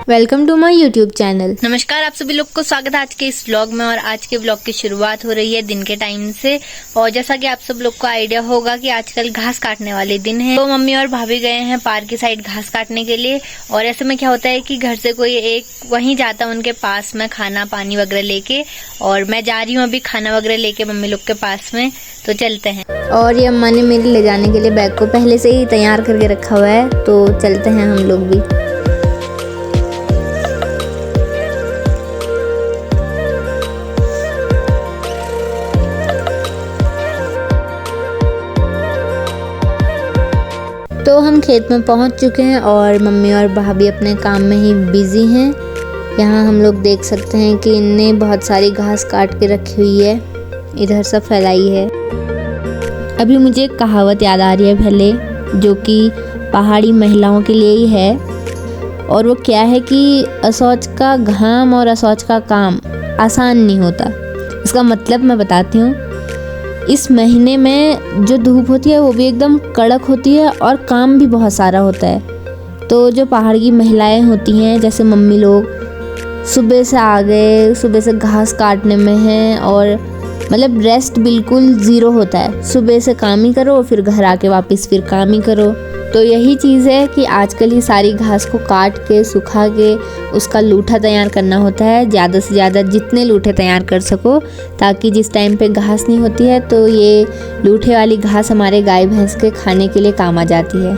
Welcome to my YouTube channel. नमस्कार, आप सभी लोग को स्वागत है आज के इस व्लॉग में। और आज के व्लॉग की शुरुआत हो रही है दिन के टाइम से। और जैसा कि आप सब लोग को आइडिया होगा कि आजकल घास काटने वाले दिन है, तो मम्मी और भाभी गए हैं पार्क की साइड घास काटने के लिए। और ऐसे में क्या होता है कि घर से कोई एक वहीं जाता है उनके पास में खाना पानी वगैरह लेके, और मैं जा रही हूँ अभी खाना वगैरह लेके मम्मी लोग के पास में। तो चलते हैं। और ये अम्मा ने मेरे ले जाने के लिए बैग को पहले से ही तैयार करके रखा हुआ है, तो चलते हैं हम लोग भी। तो हम खेत में पहुंच चुके हैं और मम्मी और भाभी अपने काम में ही बिजी हैं। यहाँ हम लोग देख सकते हैं कि इनने बहुत सारी घास काट के रखी हुई है, इधर सब फैलाई है। अभी मुझे एक कहावत याद आ रही है पहले, जो कि पहाड़ी महिलाओं के लिए ही है। और वो क्या है कि असौच का घाम और असौच का काम आसान नहीं होता। इसका मतलब मैं बताती हूँ। इस महीने में जो धूप होती है वो भी एकदम कड़क होती है और काम भी बहुत सारा होता है। तो जो पहाड़ की महिलाएं होती हैं, जैसे मम्मी लोग, सुबह से आ गए, सुबह से घास काटने में हैं और मतलब रेस्ट बिल्कुल ज़ीरो होता है। सुबह से काम ही करो, फिर घर आके वापस फिर काम ही करो। तो यही चीज़ है कि आजकल ही सारी घास को काट के सुखा के उसका लूठा तैयार करना होता है। ज़्यादा से ज़्यादा जितने लूठे तैयार कर सको, ताकि जिस टाइम पे घास नहीं होती है तो ये लूठे वाली घास हमारे गाय भैंस के खाने के लिए काम आ जाती है।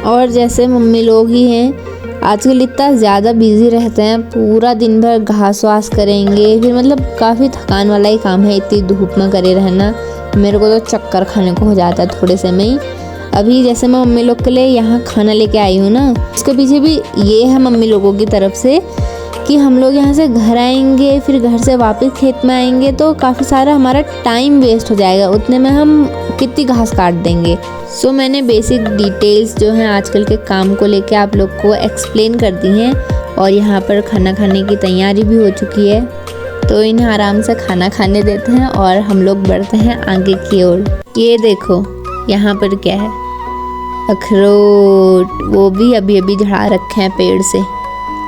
और जैसे मम्मी लोग ही हैं, आजकल इतना ज़्यादा बिजी रहते हैं, पूरा दिन भर घास वास करेंगे, फिर मतलब काफ़ी थकान वाला ही काम है इतनी धूप में करे रहना। मेरे को तो चक्कर खाने को हो जाता है थोड़े से में ही। अभी जैसे मैं मम्मी लोग के लिए यहाँ खाना लेके आई हूँ ना, उसके पीछे भी ये है मम्मी लोगों की तरफ से कि हम लोग यहाँ से घर आएंगे, फिर घर से वापस खेत में आएंगे तो काफ़ी सारा हमारा टाइम वेस्ट हो जाएगा। उतने में हम कितनी घास काट देंगे। सो मैंने बेसिक डिटेल्स जो हैं आजकल के काम को लेके आप लोग को एक्सप्लेन कर दी हैं। और यहाँ पर खाना खाने की तैयारी भी हो चुकी है, तो इन्हें आराम से खाना खाने देते हैं और हम लोग बढ़ते हैं आगे की ओर। ये देखो यहाँ पर क्या है, अखरोट, वो भी अभी अभी झड़ा रखे हैं, पेड़ से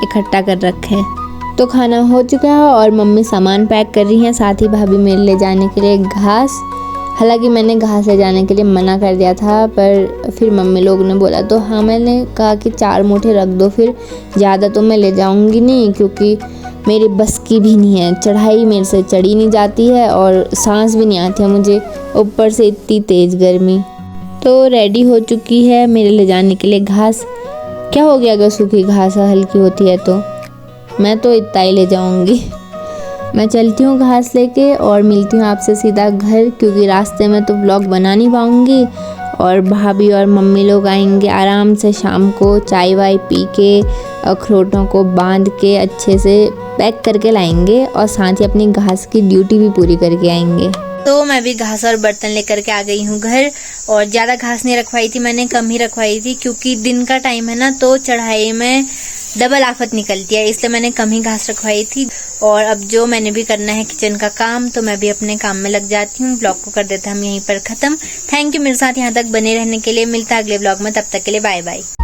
इकट्ठा कर रखे हैं। तो खाना हो चुका है और मम्मी सामान पैक कर रही हैं, साथ ही भाभी मेरे ले जाने के लिए घास। हालांकि मैंने घास ले जाने के लिए मना कर दिया था, पर फिर मम्मी लोग ने बोला तो हाँ, मैंने कहा कि 4 मूठे रख दो, फिर ज़्यादा तो मैं ले जाऊंगी नहीं, क्योंकि मेरी बस की भी नहीं है। चढ़ाई मेरे से चढ़ी नहीं जाती है और सांस भी नहीं आती है मुझे, ऊपर से इतनी तेज़ गर्मी। तो रेडी हो चुकी है मेरे ले जाने के लिए घास। क्या हो गया अगर सूखी घास हल्की होती है तो? मैं तो इतना ही ले जाऊंगी। मैं चलती हूँ घास लेके और मिलती हूँ आपसे सीधा घर, क्योंकि रास्ते में तो व्लॉग बना नहीं पाऊँगी। और भाभी और मम्मी लोग आएंगे आराम से शाम को, चाय वाय पी के, अखरोटों को बांध के अच्छे से पैक करके लाएंगे और साथ ही अपनी घास की ड्यूटी भी पूरी करके आएंगे। तो मैं भी घास और बर्तन लेकर के आ गई हूँ घर। और ज्यादा घास नहीं रखवाई थी मैंने, कम ही रखवाई थी, क्योंकि दिन का टाइम है ना, तो चढ़ाई में डबल आफत निकलती है, इसलिए मैंने कम ही घास रखवाई थी। और अब जो मैंने भी करना है किचन का काम, तो मैं भी अपने काम में लग जाती हूँ। ब्लॉग को कर देते हैं हम यहीं पर खत्म। थैंक यू मेरे साथ यहाँ तक बने रहने के लिए। मिलता है अगले ब्लॉग में, तब तक के लिए बाय बाय।